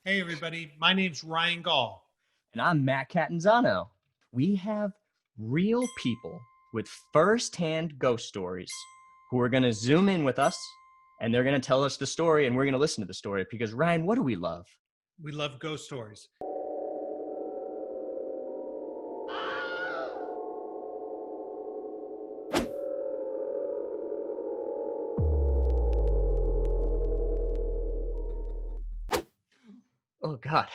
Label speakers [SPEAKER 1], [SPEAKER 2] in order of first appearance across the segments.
[SPEAKER 1] Hey, everybody. My name's Ryan Gall.
[SPEAKER 2] And I'm Matt Catanzano. We have real people with first-hand ghost stories who are going to zoom in with us, and they're going to tell us the story, and we're going to listen to the story. Because, Ryan, what do we love?
[SPEAKER 1] We love ghost stories.
[SPEAKER 2] Oh, God.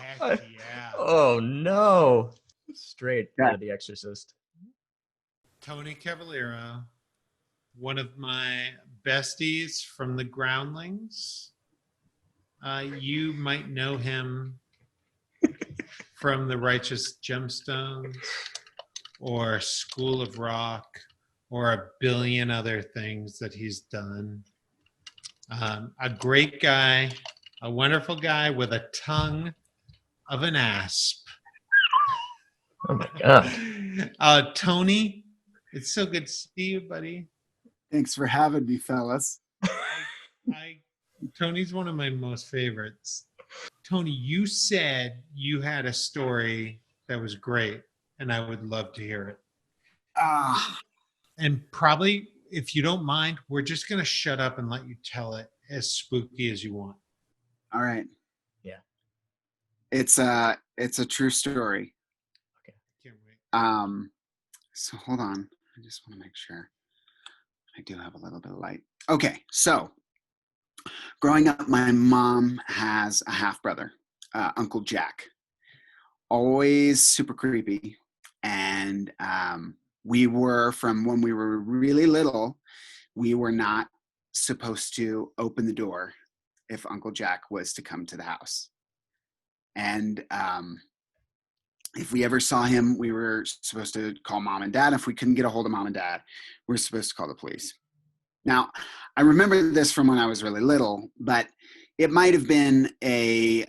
[SPEAKER 1] Heck yeah.
[SPEAKER 2] Oh, no. Straight out of The Exorcist.
[SPEAKER 1] Tony Cavalero, one of my besties from the Groundlings. You might know him from the Righteous Gemstones or School of Rock or a billion other things that he's done. A great guy, a wonderful guy with a tongue of an asp.
[SPEAKER 2] Oh, my God.
[SPEAKER 1] Tony, it's so good to see you, buddy.
[SPEAKER 3] Thanks for having me, fellas.
[SPEAKER 1] Tony's one of my most favorites. Tony, you said you had a story that was great, and I would love to hear it. And probably, if you don't mind, we're just going to shut up and let you tell it as spooky as you want.
[SPEAKER 3] All right.
[SPEAKER 2] Yeah.
[SPEAKER 3] It's a true story.
[SPEAKER 1] Okay. Can't wait.
[SPEAKER 3] So hold on. I just want to make sure I do have a little bit of light. Okay. So growing up, my mom has a half brother, Uncle Jack, always super creepy. And, we were, from when we were really little, we were not supposed to open the door if Uncle Jack was to come to the house. And if we ever saw him, we were supposed to call mom and dad. If we couldn't get a hold of mom and dad, we were supposed to call the police. Now, I remember this from when I was really little, but it might have been a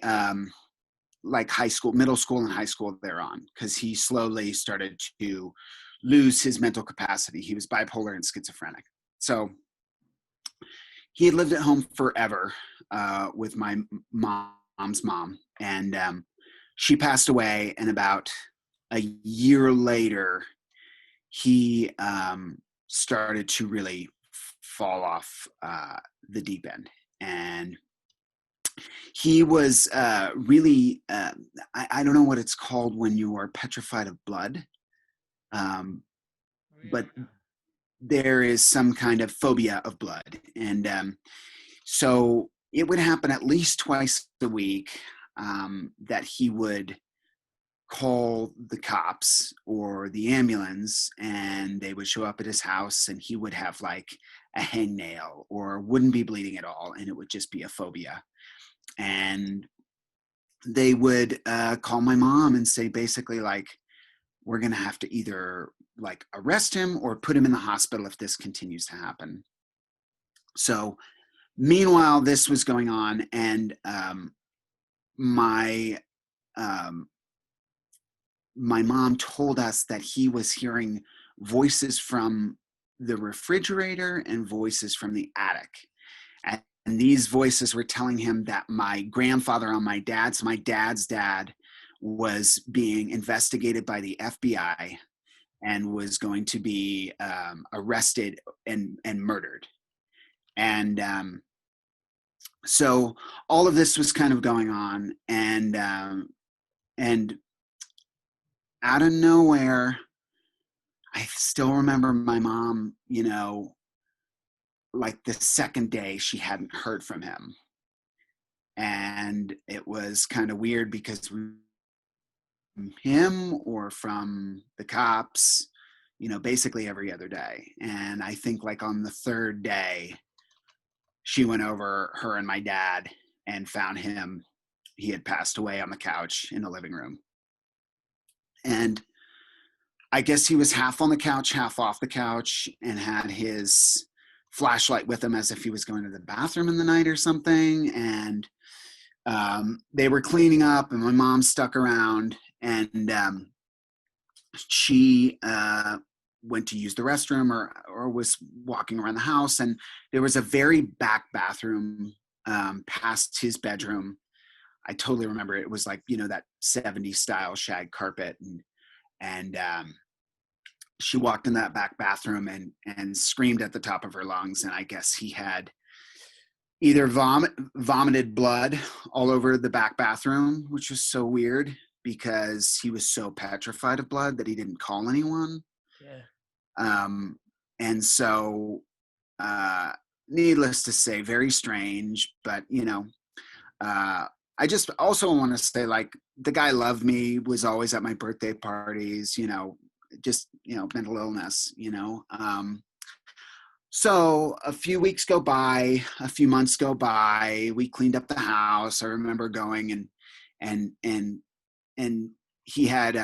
[SPEAKER 3] like high school, middle school and high school thereon, because he slowly started to lose his mental capacity. He was bipolar and schizophrenic. So he had lived at home forever with my mom's mom, and she passed away. And about a year later, he started to really fall off the deep end. And he was really, I don't know what it's called when you are petrified of blood. But there is some kind of phobia of blood. And so it would happen at least twice a week that he would call the cops or the ambulance, and they would show up at his house, and he would have like a hangnail or wouldn't be bleeding at all, and it would just be a phobia. And they would call my mom and say basically like, we're going to have to either like arrest him or put him in the hospital if this continues to happen. So meanwhile, this was going on, and my mom told us that he was hearing voices from the refrigerator and voices from the attic. And these voices were telling him that my grandfather on my dad's dad was being investigated by the FBI and was going to be arrested and murdered. And so all of this was kind of going on, and out of nowhere, I still remember my mom, you know, like the second day she hadn't heard from him. And it was kind of weird because him or from the cops, you know, basically every other day. And I think like on the third day, she went over, her and my dad, and found him. He had passed away on the couch in the living room. And I guess he was half on the couch, half off the couch, and had his flashlight with him as if he was going to the bathroom in the night or something. And they were cleaning up, and my mom stuck around, and she went to use the restroom or was walking around the house, and there was a very back bathroom past his bedroom. I totally remember it was like, that 70s style shag carpet, and she walked in that back bathroom and screamed at the top of her lungs, and I guess he had either vomited blood all over the back bathroom, which was so weird because he was so petrified of blood that he didn't call anyone.
[SPEAKER 2] Yeah.
[SPEAKER 3] And so, needless to say, very strange, but I just also want to say, like, the guy loved me, was always at my birthday parties, just, mental illness, So a few weeks go by, a few months go by, we cleaned up the house. I remember going and he had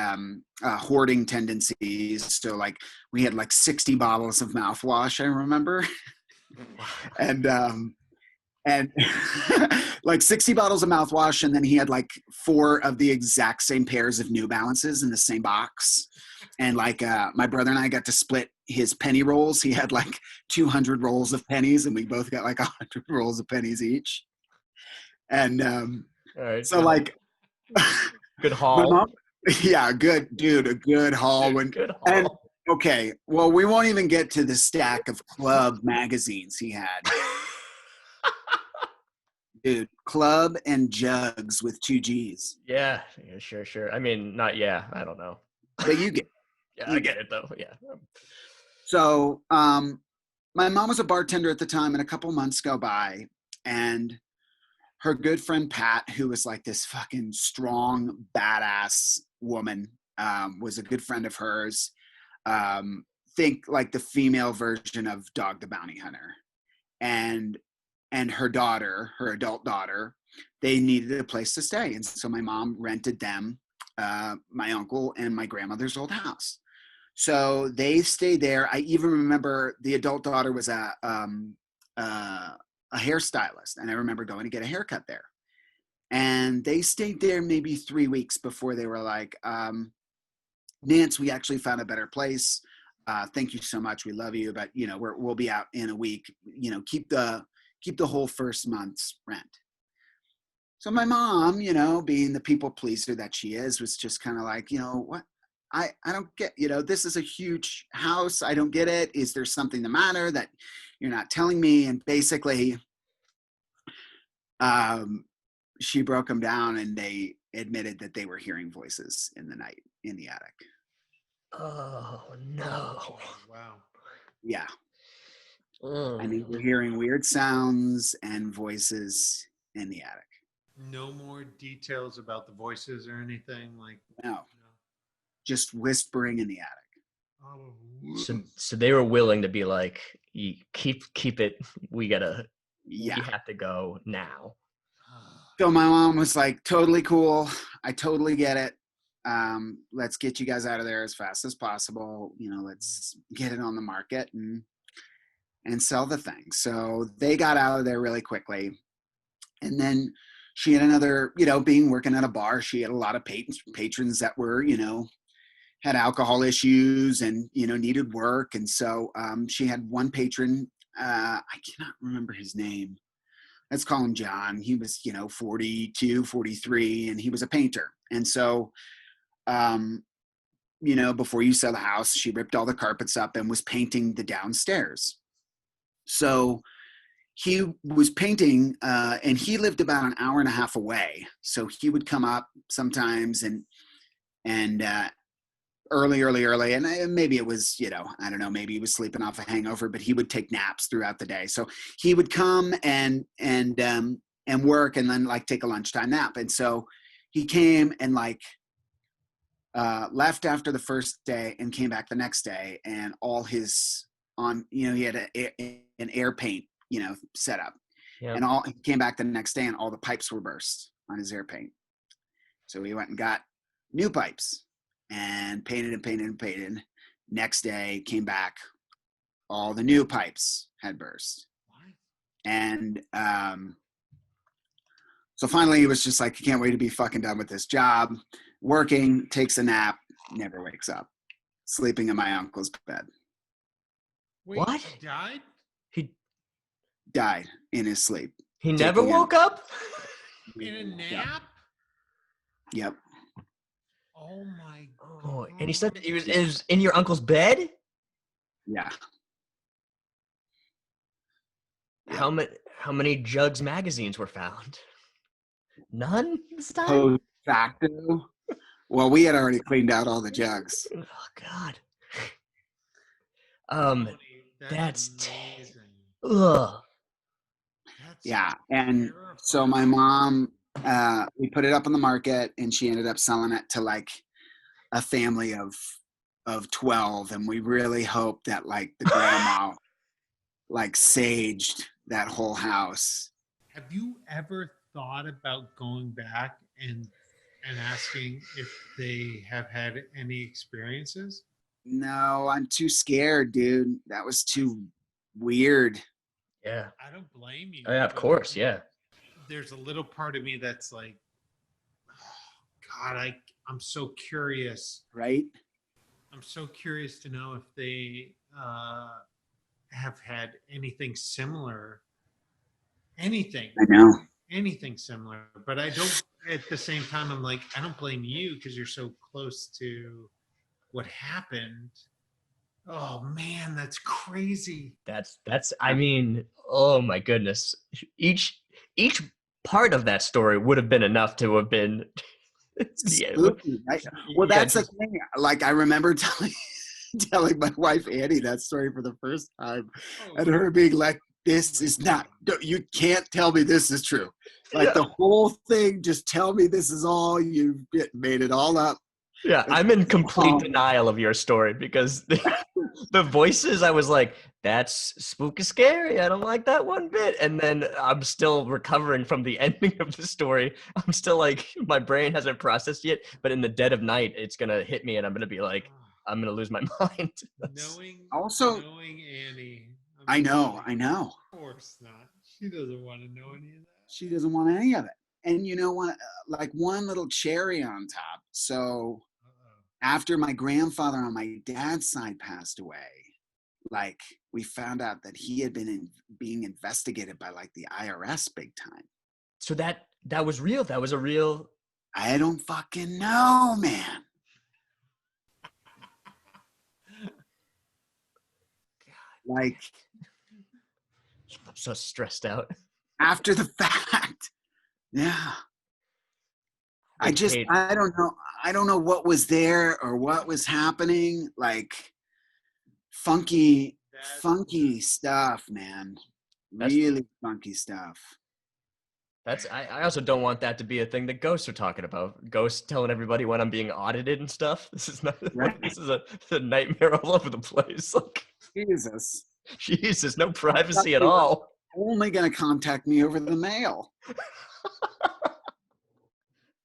[SPEAKER 3] hoarding tendencies. So like we had like 60 bottles of mouthwash, I remember. and like 60 bottles of mouthwash. And then he had like 4 of the exact same pairs of New Balances in the same box. And like my brother and I got to split his penny rolls. He had like 200 rolls of pennies, and we both got like 100 rolls of pennies each. And
[SPEAKER 2] All right.
[SPEAKER 3] so like
[SPEAKER 2] Good
[SPEAKER 3] my
[SPEAKER 2] haul.
[SPEAKER 3] mom, yeah, good dude, a good haul.
[SPEAKER 2] Good haul.
[SPEAKER 3] And okay, well, we won't even get to the stack of Club magazines he had. Dude, Club and Jugs with 2 G's.
[SPEAKER 2] Yeah, sure. I mean, not yeah. I don't know.
[SPEAKER 3] But you get.
[SPEAKER 2] Yeah, I get it though. Yeah.
[SPEAKER 3] So my mom was a bartender at the time, and a couple months go by, and her good friend Pat, who was like this fucking strong, badass woman, was a good friend of hers. Think like the female version of Dog the Bounty Hunter. And her daughter, her adult daughter, they needed a place to stay. And so my mom rented them, my uncle and my grandmother's old house. So they stayed there. I even remember the adult daughter was a hairstylist, and I remember going to get a haircut there. And they stayed there maybe 3 weeks before they were like, Nance, we actually found a better place. Thank you so much. We love you, but we'll be out in a week. Keep the whole first month's rent. So my mom, being the people pleaser that she is, was just kind of like, what? I don't get, this is a huge house. I don't get it. Is there something the matter that you're not telling me? And basically, she broke them down, and they admitted that they were hearing voices in the night in the attic.
[SPEAKER 2] Oh no!
[SPEAKER 1] Wow.
[SPEAKER 3] Yeah.
[SPEAKER 2] Oh.
[SPEAKER 3] And they were hearing weird sounds and voices in the attic.
[SPEAKER 1] No more details about the voices or anything like.
[SPEAKER 3] No. Just whispering in the attic.
[SPEAKER 1] Oh.
[SPEAKER 2] So they were willing to be like, keep it. We
[SPEAKER 3] Yeah.
[SPEAKER 2] have to go now.
[SPEAKER 3] So my mom was like, totally cool. I totally get it. Let's get you guys out of there as fast as possible. Let's get it on the market and sell the thing. So they got out of there really quickly. And then she had another, working at a bar, she had a lot of patrons that were, had alcohol issues and, needed work. And so she had one patron, I cannot remember his name. Let's call him John. He was, 42, 43, and he was a painter. And so, before you sell the house, she ripped all the carpets up and was painting the downstairs. So he was painting, and he lived about an hour and a half away. So he would come up sometimes and early. And maybe it was, I don't know, maybe he was sleeping off a hangover, but he would take naps throughout the day. So he would come and work and then like take a lunchtime nap. And so he came and like, left after the first day and came back the next day, and all his he had an air paint, set up. Yep. And he came back the next day and all the pipes were burst on his air paint. So he went and got new pipes and painted. Next day came back, all the new pipes had burst. And so finally he was just like, I can't wait to be fucking done with this job. Working, takes a nap, never wakes up, sleeping in my uncle's bed.
[SPEAKER 1] Wait,
[SPEAKER 2] What?
[SPEAKER 1] he died?
[SPEAKER 2] He
[SPEAKER 3] Died in his sleep.
[SPEAKER 2] never
[SPEAKER 3] Taking a-
[SPEAKER 2] woke up?
[SPEAKER 1] In a
[SPEAKER 3] Yep.
[SPEAKER 1] nap?
[SPEAKER 3] Yep.
[SPEAKER 1] Oh my god.
[SPEAKER 2] Oh, and he said it was in your uncle's bed?
[SPEAKER 3] Yeah.
[SPEAKER 2] How many Jugs magazines were found? None this time?
[SPEAKER 3] Post facto. Well, we had already cleaned out all the jugs.
[SPEAKER 2] Oh God.
[SPEAKER 1] Tony,
[SPEAKER 2] that's
[SPEAKER 1] amazing.
[SPEAKER 2] Ugh.
[SPEAKER 1] That's
[SPEAKER 3] Yeah. And so my mom, we put it up on the market, and she ended up selling it to like a family of 12, and we really hope that like the grandma like saged that whole house.
[SPEAKER 1] Have you ever thought about going back and asking if they have had any experiences?
[SPEAKER 3] No, I'm too scared, dude. That was too weird.
[SPEAKER 2] Yeah.
[SPEAKER 1] I don't blame you.
[SPEAKER 2] Oh, yeah, of
[SPEAKER 1] but
[SPEAKER 2] course, yeah.
[SPEAKER 1] There's a little part of me that's like, oh, God, I'm so curious.
[SPEAKER 3] Right?
[SPEAKER 1] I'm so curious to know if they have had anything similar. Anything.
[SPEAKER 3] I know.
[SPEAKER 1] Anything similar. But I don't, at the same time, I'm like, I don't blame you because you're so close to what happened. Oh man, that's crazy.
[SPEAKER 2] That's I mean, oh my goodness. Each part of that story would have been enough to have been
[SPEAKER 3] Spooky, right? Well,
[SPEAKER 2] Yeah,
[SPEAKER 3] that's the thing. Like I remember telling my wife Annie that story for the first time, and her being like, "This is not. You can't tell me this is true. Like the whole thing. Just tell me this is all you made it all up."
[SPEAKER 2] Yeah, I'm in complete denial of your story because the voices, I was like, that's spooky scary. I don't like that one bit. And then I'm still recovering from the ending of the story. I'm still like, my brain hasn't processed yet, but in the dead of night, it's going to hit me and I'm going to be like, I'm going to lose my mind.
[SPEAKER 1] Knowing Annie.
[SPEAKER 3] I know.
[SPEAKER 1] Of course not. She doesn't want to know any of that.
[SPEAKER 3] She doesn't want any of it. And you know what? Like one little cherry on top. So after my grandfather on my dad's side passed away, like we found out that he had been being investigated by like the IRS big time.
[SPEAKER 2] So that was real. That was a real.
[SPEAKER 3] I don't fucking know, man. Like,
[SPEAKER 2] I'm so stressed out.
[SPEAKER 3] After the fact, yeah. I don't know. I don't know what was there or what was happening. Like, funky stuff, man. Really funky stuff.
[SPEAKER 2] I also don't want that to be a thing that ghosts are talking about. Ghosts telling everybody when I'm being audited and stuff. This is not.
[SPEAKER 3] Right.
[SPEAKER 2] This is a nightmare all over the place. Like Jesus, no privacy at all.
[SPEAKER 3] Only gonna contact me over the mail.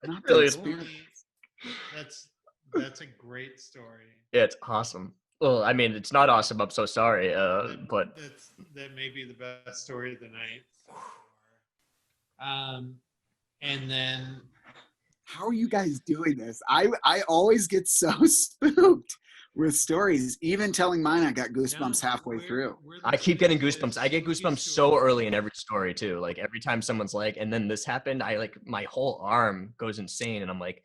[SPEAKER 3] Not
[SPEAKER 2] Really,
[SPEAKER 1] that's a great story.
[SPEAKER 2] Yeah, it's awesome. Well, I mean, it's not awesome. I'm so sorry, but
[SPEAKER 1] that may be the best story of the night. And then,
[SPEAKER 3] how are you guys doing this? I always get so spooked with stories. Even telling mine, I got goosebumps halfway through.
[SPEAKER 2] I keep getting goosebumps. I get goosebumps so early in every story too. Like every time someone's like, and then this happened, I like my whole arm goes insane, and I'm like,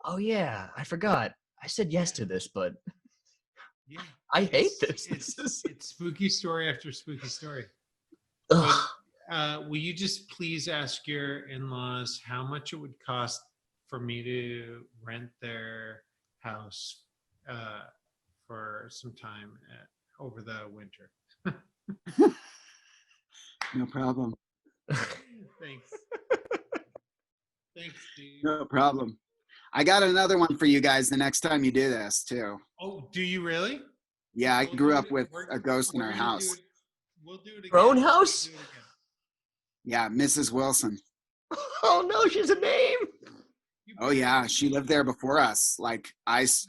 [SPEAKER 2] oh yeah, I forgot. I said yes to this, but
[SPEAKER 1] yeah,
[SPEAKER 2] I hate this.
[SPEAKER 1] It's spooky story after spooky story. Will you just please ask your in-laws how much it would cost for me to rent their house for some time over the winter?
[SPEAKER 3] No problem.
[SPEAKER 1] Thanks. Thanks, dude.
[SPEAKER 3] No problem. I got another one for you guys the next time you do this too.
[SPEAKER 1] Oh, do you really?
[SPEAKER 3] Yeah, I grew up with a ghost in our house.
[SPEAKER 1] We'll do it again.
[SPEAKER 2] Your own house?
[SPEAKER 3] Yeah, Mrs. Wilson.
[SPEAKER 2] Oh no, she's a name.
[SPEAKER 3] Oh yeah, she lived there before us. Like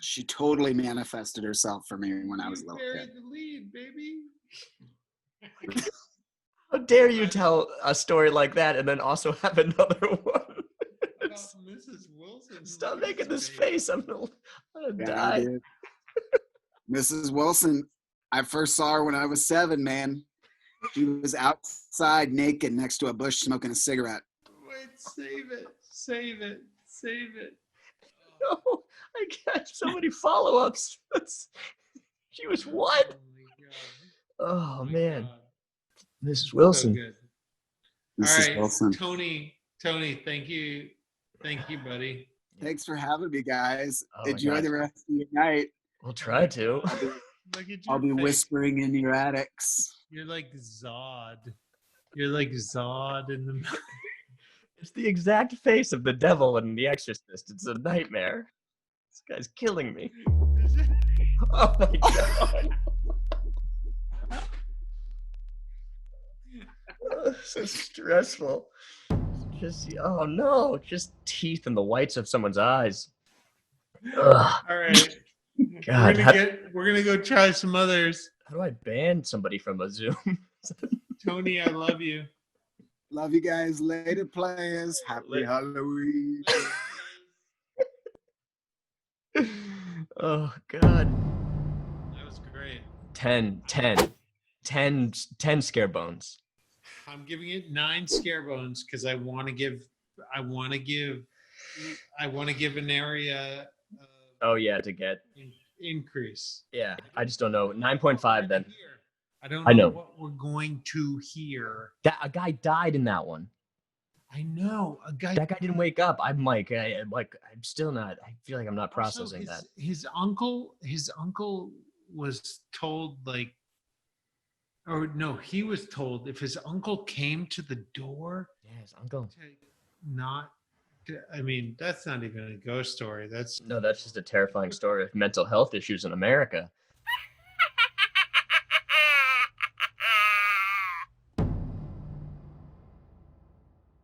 [SPEAKER 3] she totally manifested herself for me when I was a little kid.
[SPEAKER 1] The lead, baby.
[SPEAKER 2] How dare you tell a story like that and then also have another one?
[SPEAKER 1] Mrs. Wilson.
[SPEAKER 2] Stop making this face. I'm gonna die.
[SPEAKER 3] Mrs. Wilson I first saw her when I was 7, man. She was outside naked next to a bush smoking a cigarette.
[SPEAKER 1] Wait, save it. Save it. Save it.
[SPEAKER 2] No, I got so many follow-ups. She was what?
[SPEAKER 1] Oh
[SPEAKER 2] Oh
[SPEAKER 1] my
[SPEAKER 2] man,
[SPEAKER 1] God.
[SPEAKER 2] Mrs.
[SPEAKER 1] So
[SPEAKER 2] Wilson.
[SPEAKER 1] good.
[SPEAKER 3] This
[SPEAKER 1] All
[SPEAKER 3] is
[SPEAKER 1] right,
[SPEAKER 3] Wilson.
[SPEAKER 1] Tony, thank you, buddy.
[SPEAKER 3] Thanks for having me, guys.
[SPEAKER 2] Oh my
[SPEAKER 3] Enjoy
[SPEAKER 2] gosh.
[SPEAKER 3] the rest of your night.
[SPEAKER 2] We'll try to.
[SPEAKER 3] I'll be,
[SPEAKER 1] Look at
[SPEAKER 3] I'll
[SPEAKER 1] your
[SPEAKER 3] be
[SPEAKER 1] face.
[SPEAKER 3] whispering in your attics.
[SPEAKER 1] You're like Zod. You're like Zod in the.
[SPEAKER 2] It's the exact face of the devil in The Exorcist. It's a nightmare. This guy's killing me. Oh my god. Oh, so stressful. Just oh no, just teeth in the whites of someone's eyes. Ugh.
[SPEAKER 1] All right.
[SPEAKER 2] God,
[SPEAKER 1] We're gonna go try some others.
[SPEAKER 2] how do I ban somebody from a Zoom?
[SPEAKER 1] Tony, I love you.
[SPEAKER 3] Love you guys. Later, players. Happy Halloween.
[SPEAKER 2] Oh god.
[SPEAKER 1] That was great.
[SPEAKER 2] 10 scare bones.
[SPEAKER 1] I'm giving it 9 scare bones because I want to give an area
[SPEAKER 2] Oh yeah, to get.
[SPEAKER 1] increase.
[SPEAKER 2] Yeah, I just don't know. 9.5 then.
[SPEAKER 1] I don't
[SPEAKER 2] I
[SPEAKER 1] know
[SPEAKER 2] know.
[SPEAKER 1] what we're going to hear.
[SPEAKER 2] That a guy died in that one.
[SPEAKER 1] I know a guy.
[SPEAKER 2] That guy didn't wake up. I'm like I'm still not. I feel like I'm not
[SPEAKER 1] Also,
[SPEAKER 2] processing
[SPEAKER 1] his,
[SPEAKER 2] that.
[SPEAKER 1] His uncle was told or no, he was told if his uncle came to the door
[SPEAKER 2] Yeah, his uncle.
[SPEAKER 1] to not. I mean, that's not even a ghost story. That's
[SPEAKER 2] No, that's just a terrifying story of mental health issues in America.